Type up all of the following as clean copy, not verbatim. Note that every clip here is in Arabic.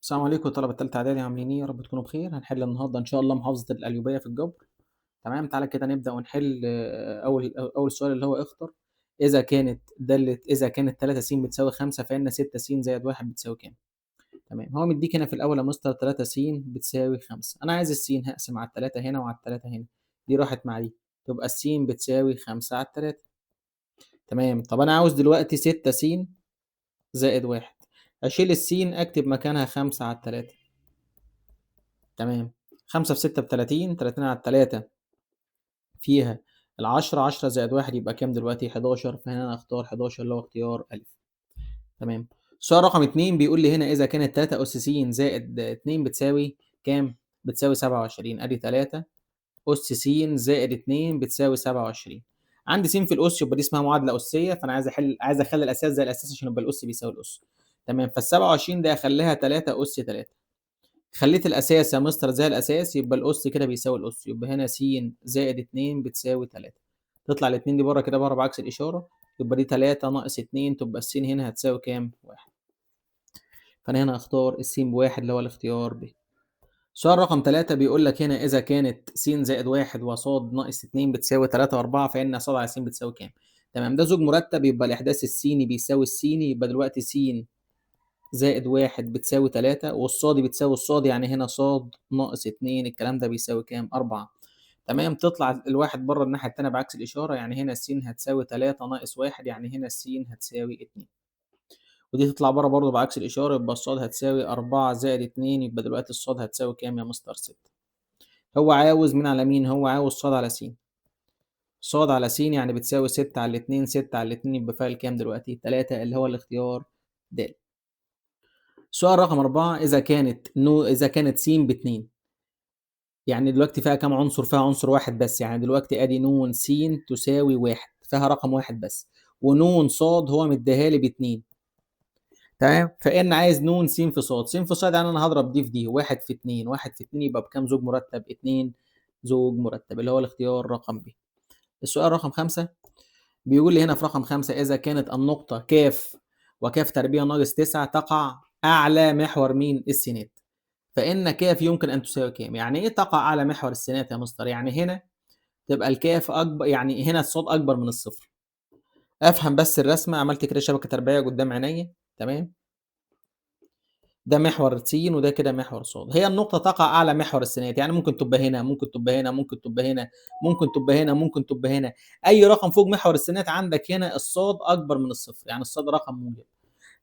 السلام عليكم طلبة تالتة إعدادي عاملين إيه؟ يا رب تكونوا بخير، هنحل النهارده إن شاء الله محافظة القليوبية في الجبر، تمام، تعالَ كده نبدأ ونحل أول سؤال اللي هو اختر إذا كانت 3 س بتساوي 5 فإن 6 س زائد 1 بتساوي كام؟ تمام، هو مديك هنا في الأول يا مستر 3 س بتساوي 5، أنا عايز الس هاقسم على ال3 هنا وعلى ال3 هنا، دي راحت مع دي، تبقى الس بتساوي 5 على ال3. تمام، طب أنا عاوز دلوقتي 6 س زائد 1، أشيل الس أكتب مكانها 5 على ال3. تمام، 5 في 6 ب30، 30 على ال3 فيها ال10، 10 زائد 1 يبقى كام دلوقتي 11، فهنا أنا هاختار 11 اللي هو اختيار أ. تمام، السؤال رقم 2 بيقول لي هنا إذا كانت 3 أس س زائد 2 بتساوي كام؟ بتساوي 27، أدي 3 أس س زائد 2 بتساوي 27. عندي س في الأس يبقى دي اسمها معادلة أسية، فأنا عايز أخلي الأساس زي الأساس عشان يبقى الأس بيساوي الأس. تمام، فال27 دي هاخليها 3 أس 3. خلّيت الأساس يا مستر زي الأساس، يبقى الأس كده بيساوي الأس، يبقى هنا س زائد 2 بتساوي 3. تطلع ال2 دي برّه كده برّه بعكس الإشارة، يبقى دي 3 ناقص 2 تبقى الس هنا هتساوي كام؟ 1. فأنا هنا هاختار الس ب1 اللي هو الاختيار ب. سؤال رقم 3 بيقول لك هنا إذا كانت س زائد 1 وص ناقص 2 بتساوي 3 و4 فإن ص على س بتساوي كام؟ تمام، ده زوج مرتب يبقى الإحداث السيني بيساوي السيني، يبقى دلوقتي س زائد 1 بتساوي 3 والصاد بتساوي الصاد، يعني هنا صاد ناقص 2 الكلام ده بيساوي كام؟ 4. تمام، تطلع الواحد برّه الناحية التانية بعكس الإشارة، يعني هنا الس هتساوي 3 ناقص 1 يعني هنا الس هتساوي 2. ودي تطلع برّه برضه بعكس الإشارة، يبقى الصاد هتساوي 4 زائد 2 يبقى دلوقتي الصاد هتساوي كام يا مستر؟ 6. هو عاوز مين على مين؟ هو عاوز صاد على س. صاد على س يعني بتساوي 6 على ال2، 6 على ال2 يبقى فيها الكام دلوقتي؟ 3 اللي هو الاختيار د. سؤال رقم 4 إذا كانت س ب2، يعني دلوقتي فيها كام عنصر؟ فيها عنصر واحد بس، يعني دلوقتي أدي ن س تساوي 1 فيها رقم واحد بس، ون ص هو مديها لي ب2. تمام، فإن عايز ن س في ص، س في ص يعني أنا هاضرب دي في دي، 1 في 2، 1 في 2 يبقى بكام زوج مرتب؟ 2 زوج مرتب اللي هو الاختيار رقم ب. السؤال رقم 5 بيقول لي هنا في رقم 5 إذا كانت النقطة ك وك تربيع ناقص 9 تقع أعلى محور مين؟ السينات. فإن ك يمكن أن تساوي كام؟ يعني إيه تقع أعلى محور السينات يا مستر؟ يعني هنا تبقى الكاف أكبر، يعني هنا الصاد أكبر من الصفر. أفهم بس الرسمة، عملت كده شبكة تربيعية قدام عينيا، تمام؟ ده محور س وده كده محور ص، هي النقطة تقع أعلى محور السينات، يعني ممكن تبقى هنا، ممكن تبقى هنا، ممكن تبقى هنا، ممكن تبقى هنا، ممكن تبقى هنا، أي رقم فوق محور السينات عندك هنا الصاد أكبر من الصفر، يعني الصاد رقم موجب.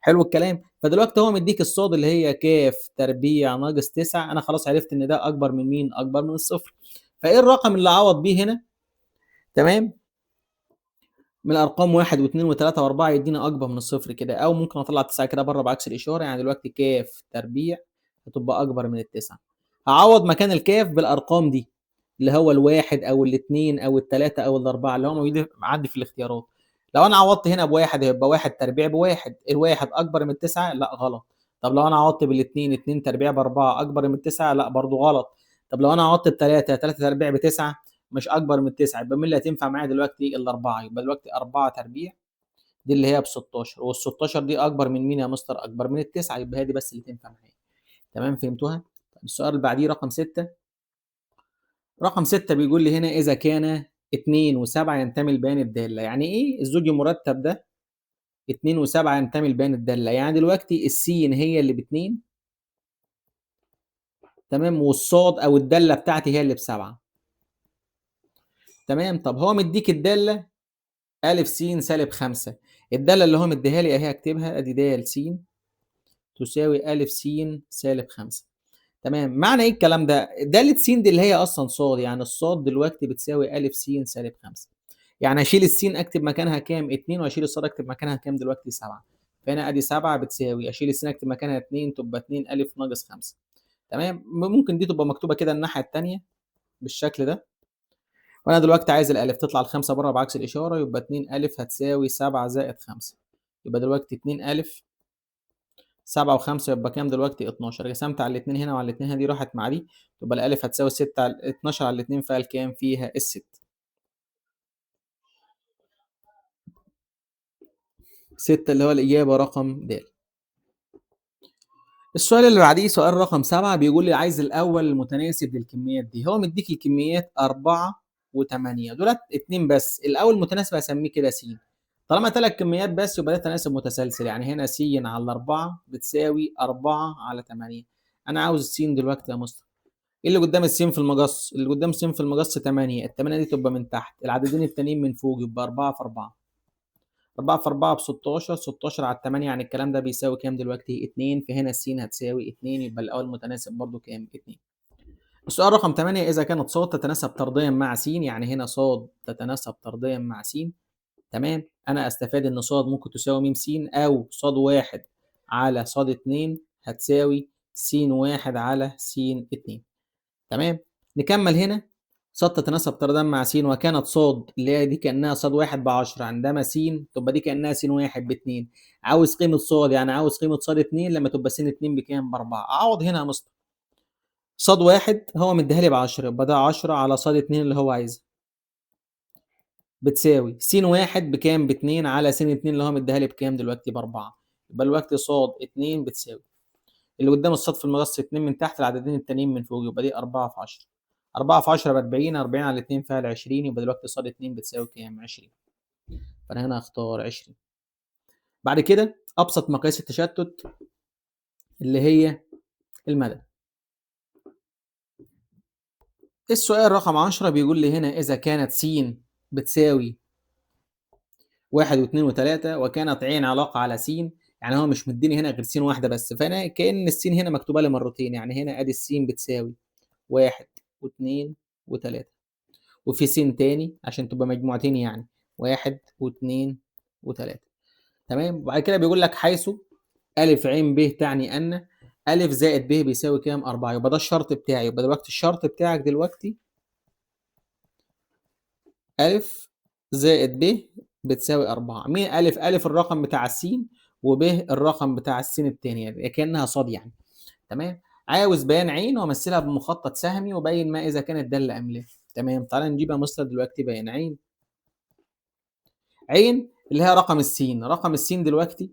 حلو الكلام، فدلوقتي هو مديك الصاد اللي هي ك تربيع ناقص 9، أنا خلاص عرفت إن ده أكبر من مين؟ أكبر من الصفر. فإيه الرقم اللي أعوض بيه هنا؟ تمام؟ من الأرقام 1 و2 و3 و4 يديني أكبر من الصفر كده، أو ممكن أطلع 9 كده بره بعكس الإشارة، يعني دلوقتي ك تربيع هتبقى أكبر من ال9. هعوض مكان الكاف بالأرقام دي اللي هو الواحد أو الاثنين أو الثلاثة أو الأربعة اللي هو موجود عندي في الاختيارات. لو أنا عوضت هنا بواحد هيبقى واحد تربيع بواحد، الواحد أكبر من التسعة؟ لا غلط. طب لو أنا عوضت بالاثنين، اتنين تربيع بأربعة أكبر من التسعة؟ لا برضه غلط. طب لو أنا عوضت بثلاثة، ثلاثة تربيع بتسعة مش اكبر من 9، يبقى مين اللي هتنفع معايا دلوقتي؟ الاربعه، يبقى دلوقتي 4 تربيع دي اللي هي ب 16، وال16 دي اكبر من مين يا مستر؟ اكبر من التسعه، يبقى هي دي بس اللي تنفع معايا. تمام فهمتوها؟ طب السؤال اللي بعديه رقم 6. رقم 6 بيقول لي هنا اذا كان 2 و7 ينتمي لبيان الداله، يعني ايه الزوج المرتب ده 2 و7 ينتمي لبيان الداله؟ يعني دلوقتي السين هي اللي ب2، تمام، والصاد او الداله بتاعتي هي اللي ب7. تمام، طب هو مديك الداله أ س -5، الدالة اللي هو مديها لي أهي هاكتبها أدي د س تساوي أ س -5. تمام، معنى إيه الكلام ده؟ دالة س دي اللي هي أصلًا صاد، يعني الصاد دلوقتي بتساوي أ س -5، يعني أشيل السين أكتب مكانها كام؟ 2 وأشيل الصاد أكتب مكانها كام دلوقتي؟ 7. فهنا أدي 7 بتساوي أشيل السين أكتب مكانها 2 تبقى 2 أ ناقص 5. تمام، ممكن دي تبقى مكتوبة كده الناحية التانية بالشكل ده. وأنا دلوقتي عايز الألف تطلع ال5 برّه بعكس الإشارة، يبقى 2 أ هتساوي 7 زائد 5، يبقى دلوقتي 2 أ 7 و5 يبقى كام دلوقتي؟ 12، قسمت على الاتنين هنا وعلى الاتنين هنا دي راحت مع دي، تبقى الألف هتساوي 6 على 12 على الاتنين فيها الكام؟ فيها ال6. 6 اللي هو الإجابة رقم د. السؤال اللي بعديه سؤال رقم 7 بيقول لي عايز الأول المتناسب للكميات دي، هو مديك الكميات 4 و8 دولت 2 بس، الأول متناسب هاسميه كده س، طالما 3 كميات بس يبقى ده تناسب متسلسل، يعني هنا س على 4 بتساوي 4 على 8. أنا عاوز الس دلوقتي يا مستر، إيه اللي قدام الس في المقص؟ اللي قدام الس في المقص 8، ال8 دي تبقى من تحت، العددين التانيين من فوق يبقى 4 في 4. 4 في 4 ب16، 16 على 8 يعني الكلام ده بيساوي كام دلوقتي؟ 2، فهنا الس هتساوي 2 يبقى الأول متناسب برضه كام؟ 2. السؤال رقم 8 إذا كانت ص تتناسب طرديا مع س، يعني هنا ص تتناسب طرديا مع س، تمام؟ أنا أستفاد إن ص ممكن تساوي م س، أو ص 1 على ص 2 هتساوي س 1 على س 2. تمام. نكمل هنا. ص تتناسب طرديا مع س، وكانت ص اللي هي دي كانها ص 1 ب 10 عندما س تبقى دي كانها س 1 ب 2. عاوز قيمه ص، يعني عاوز قيمه ص 2 لما تبقى س 2 بكام؟ ب 4. اعوض هنا يا مستر. ص 1 هو مديها لي ب 10 يبقى ده 10 على ص 2 اللي هو عايزها بتساوي س 1 بكام؟ ب 2 على س 2 اللي هو مديها لي بكام دلوقتي؟ ب 4. يبقى دلوقتي ص 2 بتساوي اللي قدام الصاد في المقص 2 من تحت، العددين التانيين من فوق، يبقى دي 4 في 10. 4 في 10 ب 40، 40 على 2 فيها ال 20، يبقى دلوقتي صاد 2 بتساوي كام؟ 20. فانا هنا هختار 20. بعد كده ابسط مقاييس التشتت اللي هي المدى. السؤال رقم 10 بيقول لي هنا اذا كانت س بتساوي 1 و2 و3 وكانت ع علاقه على س، يعني هو مش مديني هنا غير س واحده بس، فانا كان الس هنا مكتوبه لي مرتين، يعني هنا ادي الس بتساوي 1 و2 و3، وفي س تاني عشان تبقى مجموعتين، يعني 1 و2 و3. تمام. وبعد كده بيقول لك حيث أ ع ب تعني أن أ زائد ب بيساوي كام؟ 4. يبقى ده الشرط بتاعي، يبقى دلوقتي الشرط بتاعك دلوقتي أ زائد ب بتساوي 4. مين أ؟ أ الرقم بتاع السين، وب الرقم بتاع السين التاني، يعني كأنها صاد يعني. تمام. عاوز بيان عين وامثلها بمخطط سهمي وبين ما اذا كانت داله ام لا. تمام. تعالى نجيب يا مستر دلوقتي بيان عين. عين اللي هي رقم السين، رقم السين دلوقتي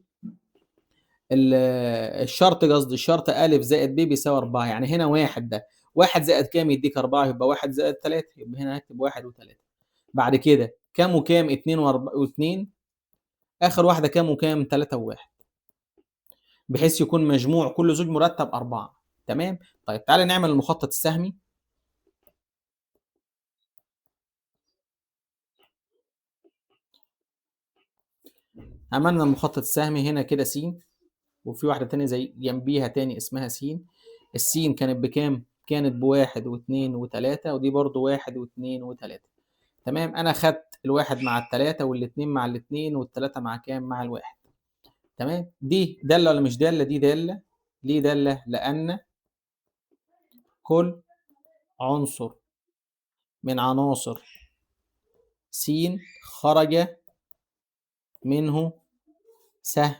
الشرط، قصدي الشرط أ زائد ب بيساوي 4، يعني هنا واحد، ده واحد زائد كام يديك 4؟ يبقى واحد زائد 3، يبقى هنا هكتب واحد و3. بعد كده كام وكام؟ 2 و2، آخر واحدة كام وكام؟ 3 و1، بحيث يكون مجموع كل زوج مرتب 4. تمام. طيب تعالى نعمل المخطط السهمي. عملنا المخطط السهمي هنا كده س، وفي واحدة تانية زي جنبيها تاني اسمها س. السين كانت بكام؟ كانت بواحد واثنين وثلاثة، ودي برضو واحد واثنين وثلاثة. تمام. أنا خدت الواحد مع الثلاثة والاثنين مع الاثنين والثلاثة مع كام؟ مع الواحد. تمام. دي دالة ولا مش دالة؟ دي دالة. ليه دالة؟ لأن كل عنصر من عناصر س خرج منه سهم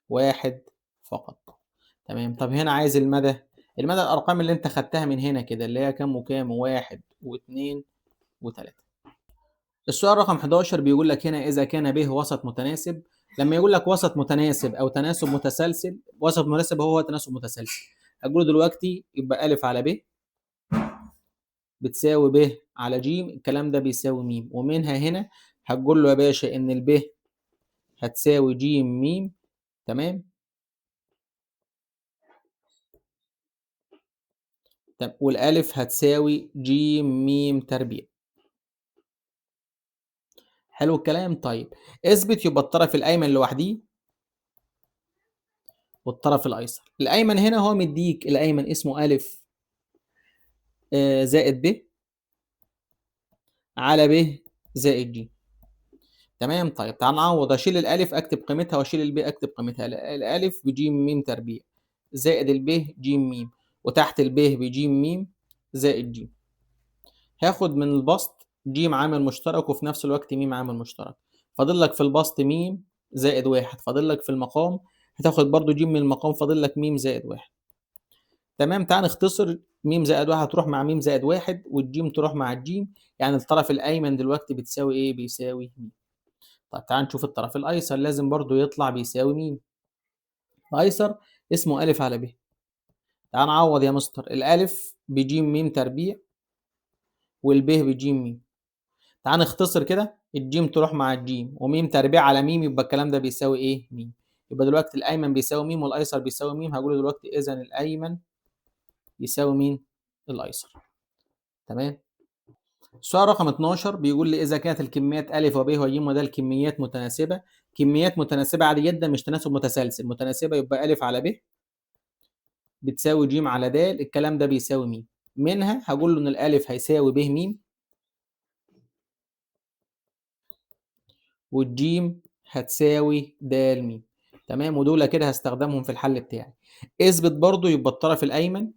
واحد فقط. تمام. طب هنا عايز المدى. المدى الارقام اللي انت خدتها من هنا كده اللي هي كام وكام؟ واحد واثنين وثلاثة. السؤال رقم 11 بيقول لك هنا اذا كان ب وسط متناسب. لما يقول لك وسط متناسب او تناسب متسلسل، وسط متناسب هو تناسب متسلسل، هقول دلوقتي يبقى ا على ب بتساوي ب على ج، الكلام ده بيساوي م، ومنها هنا هتقول له يا باشا ان الب هتساوي ج م. تمام. والالف هتساوي ج م تربيع. حلو الكلام. طيب اثبت. يبقى الطرف الايمن لوحديه والطرف الايسر. الايمن هنا هو مديك الايمن اسمه ا زائد ب على ب زائد ج. تمام. طيب تعال نعوض. اشيل الالف اكتب قيمتها واشيل الب اكتب قيمتها. الالف بج م تربيع زائد الب ج م، وتحت الب بج م زائد ج. هاخد من البسط ج عامل مشترك وفي نفس الوقت م عامل مشترك، فاضل لك في البسط م زائد واحد، فاضل لك في المقام هتاخد برضو ج من المقام، فاضل لك م زائد واحد. تمام. تعال نختصر. م زائد واحد تروح مع م زائد واحد، والجيم تروح مع الجيم، يعني الطرف الايمن دلوقتي بتساوي ايه؟ بيساوي م. طب تعال نشوف الطرف الايسر، لازم برضو يطلع بيساوي م. الايسر اسمه أ على ب. تعال نعوض يا مستر، الألف بج م تربيع والب بج م. تعال نختصر كده، الجيم تروح مع الجيم وميم تربيع على ميم، يبقى الكلام ده بيساوي ايه؟ ميم. يبقى دلوقتي الايمن بيساوي ميم والايسر بيساوي ميم. هقول دلوقتي اذا الايمن يساوي مين؟ الايسر. تمام. السؤال رقم 12 بيقول لي اذا كانت الكميات ا وب وج ود الكميات متناسبه. كميات متناسبه عادي جدا، مش تناسب متسلسل. متناسبه يبقى ا على ب بتساوي ج على د. الكلام ده بيساوي مين؟ منها هقول له ان الالف هيساوي ب م والجيم هتساوي د م. تمام. ودول كده هستخدمهم في الحل بتاعي. اثبت برضو يبقى الطرف الايمن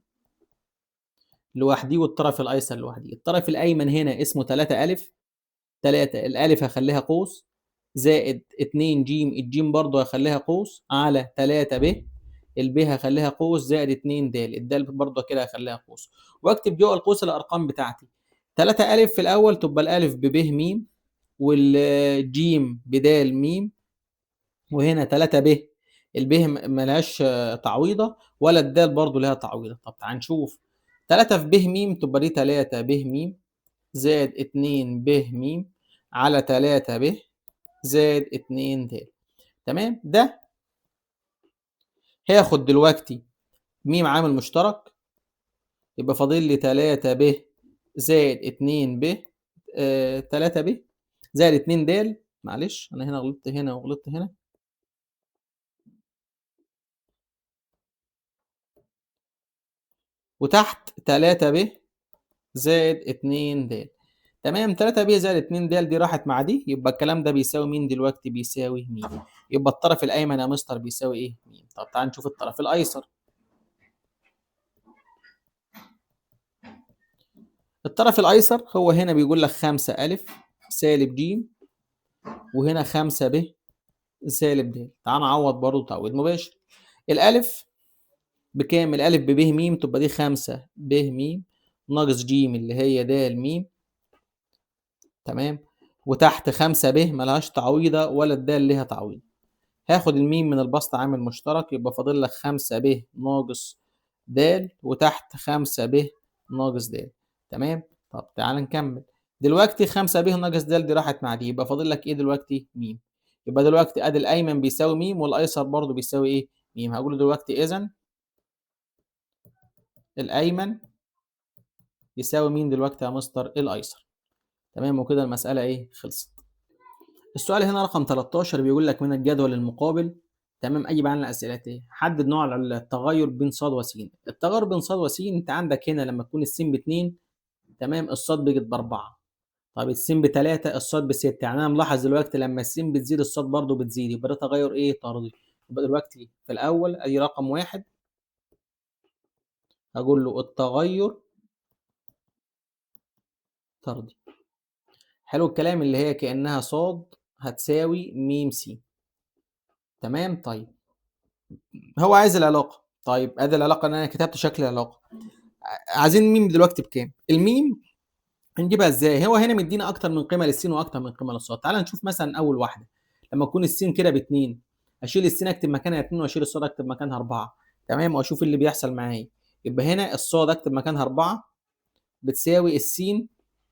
لوحدي والطرف الايسر لوحدي. الطرف الايمن هنا اسمه 3 الف. 3 الالف هخليها قوس زائد 2 ج، الجيم برضو هخليها قوس على 3 ب. الب هخليها قوس زائد 2 د، الدال برضو كده هخليها قوس. واكتب جوه القوس الارقام بتاعتي. 3 الف في الاول تبقى الالف بب م والجيم بدال م، وهنا 3 ب. الب ملهاش تعويضه ولا الدال برضو لها تعويضه. طب تعال نشوف. 3 في ب م تبقى دي 3 ب م زائد 2 ب م على 3 ب زائد 2 د. تمام. ده هاخد دلوقتي م عامل مشترك، يبقى فاضل لي 3 ب زائد 2 ب 3 ب زائد 2 د. معلش انا هنا غلطت هنا وغلطت هنا. وتحت 3 ب زائد 2 د. تمام. 3 ب زائد 2 د دي راحت مع دي، يبقى الكلام ده بيساوي مين دلوقتي؟ بيساوي مين؟ يبقى الطرف الايمن يا مستر بيساوي ايه؟ مين. طب تعال نشوف الطرف الايسر. الطرف الايسر هو هنا بيقول لك 5 الف سالب ج، وهنا 5 ب سالب د. تعال نعوض برضه تعويض مباشر. الالف بكام؟ الالف بب م تبقى دي 5 ب م ناقص ج اللي هي د م. تمام. وتحت 5 ب ملهاش تعويضه ولا الدال ليها تعويض. هاخد الميم من البسط عامل مشترك، يبقى فاضل لك 5 ب ناقص د، وتحت 5 ب ناقص د. تمام. طب تعال نكمل. دلوقتي 5 ب ناقص د دي راحت مع دي، يبقى فاضل لك ايه دلوقتي؟ م. يبقى دلوقتي ادي الايمن بيساوي م والايسر برضه بيساوي ايه؟ م. هقول دلوقتي اذا الايمن يساوي مين دلوقتي يا مستر؟ الايسر. تمام. وكده المساله ايه؟ خلصت. السؤال هنا رقم 13 بيقول لك من الجدول المقابل. تمام. اجيب عن الاسئله ايه؟ حدد نوع التغير بين ص وس. التغير بين ص وس انت عندك هنا لما تكون السين ب2، تمام، الصاد بقت ب4. طب السين ب3 الصاد ب6. يعني انا ملاحظ دلوقتي لما السين بتزيد الصاد برضه بتزيد، يبقى ده تغير ايه؟ طردي. يبقى دلوقتي في الاول ادي رقم 1 هقول له التغير طردي. حلو الكلام. اللي هي كانها صاد هتساوي م س. تمام. طيب هو عايز العلاقه. طيب ادي العلاقه اللي انا كتبت شكل العلاقه. عايزين الميم دلوقتي بكام؟ الميم هنجيبها ازاي؟ هو هنا مدينا اكتر من قيمه للسين واكتر من قيمه للصاد. تعال نشوف مثلا اول واحده. لما تكون السين كده ب2، اشيل السين اكتب مكانها 2 واشيل الصاد اكتب مكانها 4. تمام. واشوف اللي بيحصل معايا. يبقى هنا الصاد اكتب مكانها 4 بتساوي السين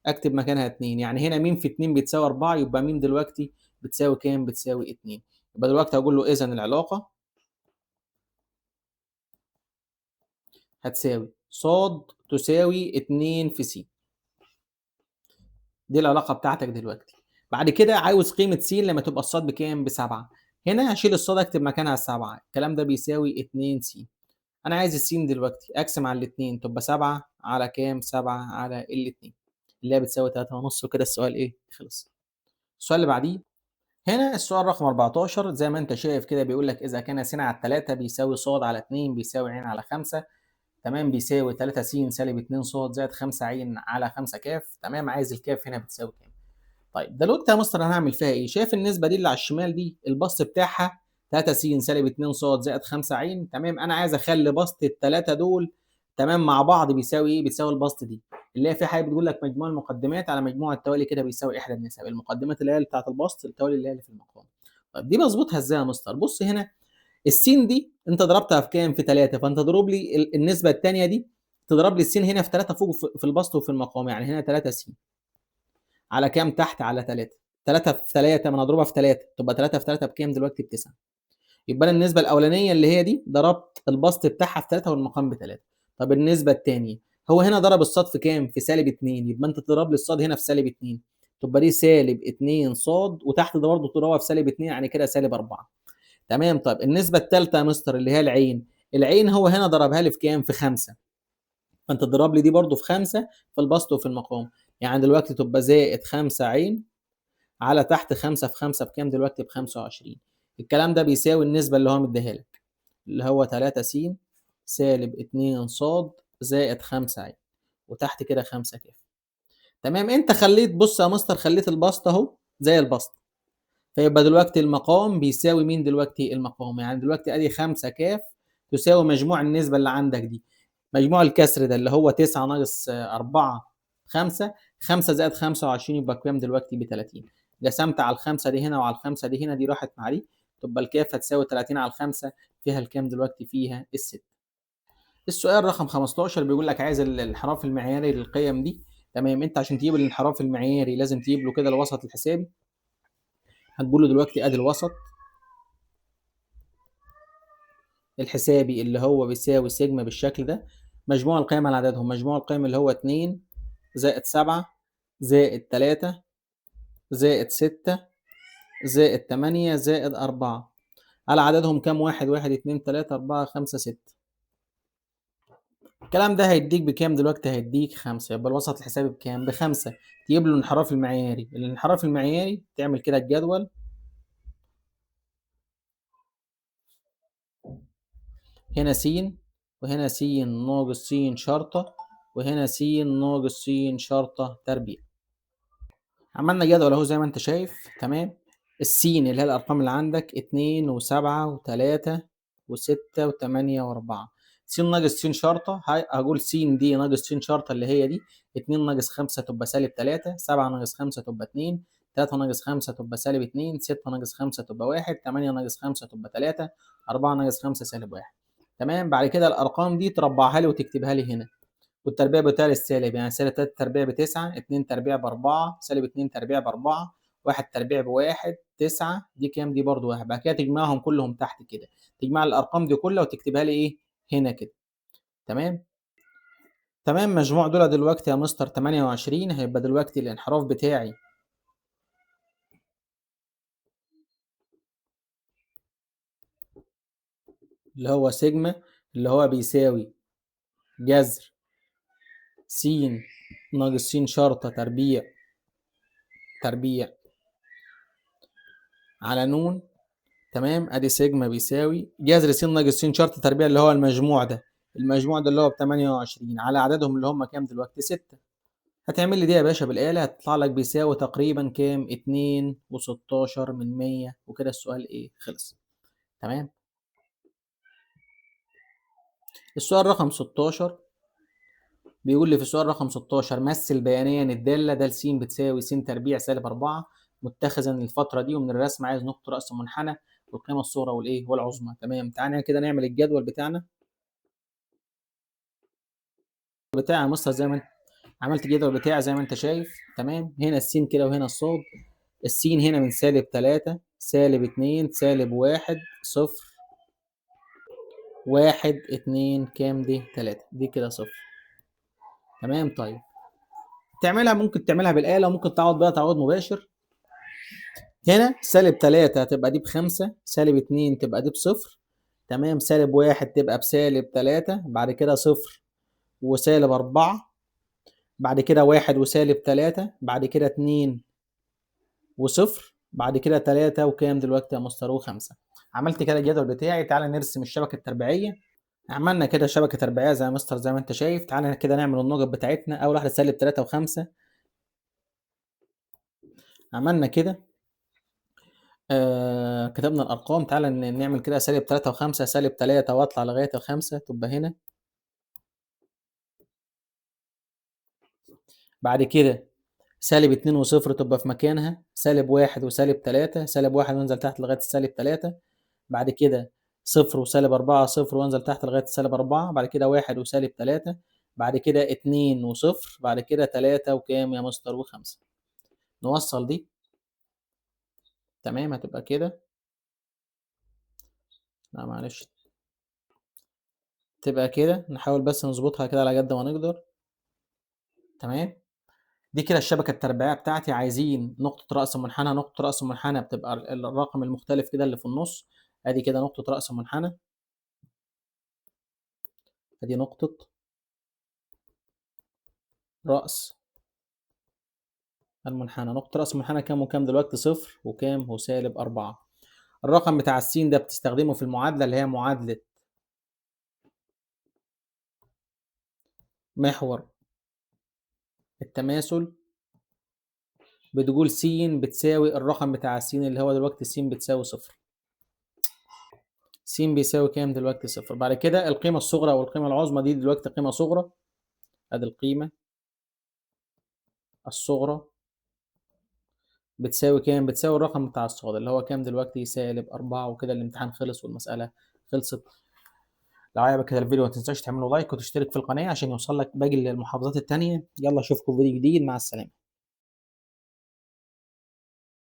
اكتب مكانها 2. يعني هنا م في 2 بتساوي 4، يبقى م دلوقتي بتساوي كام؟ بتساوي 2. يبقى دلوقتي هقول له اذا العلاقه هتساوي ص تساوي 2 في س. دي العلاقه بتاعتك دلوقتي. بعد كده عاوز قيمه س لما تبقى الصاد بكام؟ ب7. هنا هشيل الصاد اكتب مكانها 7. الكلام ده بيساوي 2 س. انا عايز السين دلوقتي اقسم على الاثنين تبقى 7 على كام؟ 7 على الاثنين اللي هي بتساوي 3 ونص. وكده السؤال ايه؟ خلص. السؤال اللي بعديه. هنا السؤال رقم 14 زي ما انت شايف كده بيقول لك اذا كان س على 3 بيساوي ص على 2 بيساوي ع على 5. تمام. بيساوي 3 س سالب 2 ص زائد 5 ع على 5 ك. تمام. عايز الكاف هنا بتساوي كام؟ طيب دلوقتي يا مستر انا هعمل فيها ايه؟ شايف النسبه دي اللي على الشمال دي البسط بتاعها 3 س سالب 2 ص زائد 5 ع. تمام. انا عايز اخلي بسط الثلاثه دول تمام مع بعض بيساوي ايه؟ بيساوي البسط دي اللي هي في حاجه بتقول لك مجموع المقدمات على مجموع التوالي كده بيساوي احدى النسب. المقدمات اللي هي بتاعه البسط، التوالي اللي هي اللي في المقام. طيب دي بظبطها ازاي يا مستر؟ بص هنا السين دي انت ضربتها في كام؟ في 3، فانت تضرب لي النسبه الثانيه دي، تضرب لي السين هنا في 3 فوق في البسط وفي المقام، يعني هنا 3 س على كام تحت؟ على 3. 3 في 3 ما انا اضربها في 3 تبقى 3 في 3 بكام دلوقتي؟ ب9. يبقى انا النسبه الاولانيه اللي هي دي ضربت البسط بتاعها في 3 والمقام ب3. طب النسبه الثانيه، هو هنا ضرب الصاد في كام؟ في -2، يبقى انت تضرب لي الصاد هنا في -2، تبقى دي -2 صاد، وتحت ده برضه تضربها في -2، يعني كده -4. تمام. طيب النسبه الثالثه يا مستر اللي هي العين، العين هو هنا ضربها لي في كام؟ في 5، فانت تضرب لي دي برضه في 5 في البسط وفي المقام، يعني دلوقتي تبقى زائد 5 عين على تحت 5 في 5 بكام دلوقتي؟ ب 25. الكلام ده بيساوي النسبه اللي هو مديها لك، اللي هو 3 س -2 ص زائد 5 ع، وتحت كده 5 ك. تمام. انت خليت، بص يا مستر، خليت البسط اهو زي البسط، فيبقى دلوقتي المقام بيساوي مين دلوقتي؟ المقام، يعني دلوقتي ادي 5 ك تساوي مجموع النسبه اللي عندك دي، مجموع الكسر ده اللي هو 9 ناقص 4 5، 5 زائد 25 يبقى كام دلوقتي؟ ب 30. قسمت على الخمسه دي هنا وعلى الخمسه دي هنا، دي راحت مع دي، تبقى الكاف هتساوي 30 على الخمسه، فيها الكام دلوقتي؟ فيها الست. السؤال رقم 15 بيقول لك عايز الانحراف المعياري للقيم دي. تمام. انت عشان تجيب الانحراف المعياري لازم تجيب له كده الوسط الحسابي. هتقول له دلوقتي ادي الوسط الحسابي اللي هو بيساوي سيجما بالشكل ده، مجموع القيم على عددهم، مجموع القيم اللي هو 2 زائد 7 زائد 3 زائد 6 زائد 8 زائد 4، على عددهم كام؟ 1 1 2 3 4 5 6. الكلام ده هيديك بكام دلوقتي؟ هيديك 5. يبقى الوسط الحسابي بكام؟ ب5. تجيب له الانحراف المعياري، الانحراف المعياري تعمل كده الجدول، هنا س، وهنا س ناقص س شرطة، وهنا س ناقص س شرطة تربيع. عملنا جدول اهو زي ما انت شايف. تمام. السين اللي هي الارقام اللي عندك 2 و7 و3 و6 و8 و4، س ناقص س شرطه، هقول س دي ناقص س شرطه اللي هي دي، 2 ناقص 5 تبقى -3، 7 ناقص 5 تبقى 2، 3 ناقص 5 تبقى -2، 6 ناقص 5 تبقى 1، 8 ناقص 5 تبقى 3، 4 ناقص 5 -1. تمام. بعد كده الارقام دي تربعها لي وتكتبها لي هنا، والتربيع بتاعي السالب، يعني سالب 3 تربيع ب9، 2 تربيع ب4، سالب 2 تربيع ب4، 1 تربيع ب1، 9، دي كام؟ دي برضو 1. بعد كده تجمعهم كلهم تحت كده، تجمع الارقام دي كلها وتكتبها لي ايه؟ هنا كده. تمام. تمام. مجموع دول دلوقتي يا مستر 28، هيبقى دلوقتي الانحراف بتاعي اللي هو سيجما، اللي هو بيساوي جذر س ناقص س شرطة تربيع على نون. تمام. ادي سيجما بيساوي جذر س ناقص س شرط تربيع اللي هو المجموع ده، المجموع ده اللي هو ب 28 على عددهم اللي هم كام دلوقتي؟ 6. هتعمل لي دي يا باشا بالآلة، هتطلع لك بيساوي تقريبا كام؟ 2 و16 من 100، وكده السؤال ايه؟ خلص. تمام. السؤال رقم 16 بيقول لي في السؤال رقم 16 مثل بيانيا الدالة د س بتساوي س تربيع -4، متخذا الفترة دي، ومن الرسم عايز نقطة رأس منحنى والقيمة الصغرى والايه والعظمى. تمام. تعالى كده نعمل الجدول بتاعنا بتاع مصر زي ما انت عملت الجدول بتاعي زي ما انت شايف. تمام. هنا السين كده وهنا الصاد، السين هنا من -3 -2 -1 0 1 2 كام دي؟ 3، دي كده صفر. تمام. طيب تعملها، ممكن تعملها بالآلة وممكن تعوض بيها تعويض مباشر. هنا -3 هتبقى دي ب5، -2 تبقى دي بصفر. تمام. -1 تبقى بسالب 3، بعد كده صفر وسالب 4، بعد كده 1 وسالب 3، بعد كده 2 وصفر، بعد كده 3 وكام دلوقتي يا مستر؟ و5. عملت كده الجدول بتاعي. تعالى نرسم الشبكة التربيعية. عملنا كده شبكة تربيعية زي مستر زي ما انت شايف. تعالى كده نعمل النقط بتاعتنا. أول واحدة -3 و5. عملنا كده كتبنا الأرقام. تعالى نعمل كده -3 و5 -3 وأطلع لغاية ال5 تبقى هنا. بعد كده -2 وصفر تبقى في مكانها، -1 وسالب 3، -1 وانزل تحت لغاية السالب 3. بعد كده صفر وسالب 4 صفر وانزل تحت لغايه سالب 4، بعد كده 1 وسالب 3، بعد كده 2 وصفر، بعد كده 3 وكام يا مستر و5. نوصل دي. تمام هتبقى كده. لا معلش، تبقى كده نحاول بس نظبطها كده على قد ما نقدر. تمام. دي كده الشبكه التربيعيه بتاعتي. عايزين نقطه راس منحنى. نقطه راس منحنى بتبقى الرقم المختلف كده اللي في النص. ادي كده نقطه راس منحنى. ادي نقطه راس المنحنى. نقطه راس المنحنى كام وكام دلوقتي؟ صفر وكام وسالب 4. الرقم بتاع السين ده بتستخدمه في المعادله اللي هي معادله محور التماثل. بتقول س بتساوي الرقم بتاع السين اللي هو دلوقتي س بتساوي صفر. س بيساوي كام دلوقتي؟ صفر. بعد كده القيمة الصغرى والقيمة العظمى دي دلوقتي قيمة صغرى. ادي القيمة الصغرى بتساوي كام؟ بتساوي الرقم بتاع الصغرى اللي هو كام دلوقتي؟ سالب 4. وكده الامتحان خلص والمسألة خلصت. لو عجبك كده الفيديو ما تنساش تعمله لايك وتشترك في القناة عشان يوصل لك باقي المحافظات التانية. يلا اشوفكم في فيديو جديد. مع السلامة.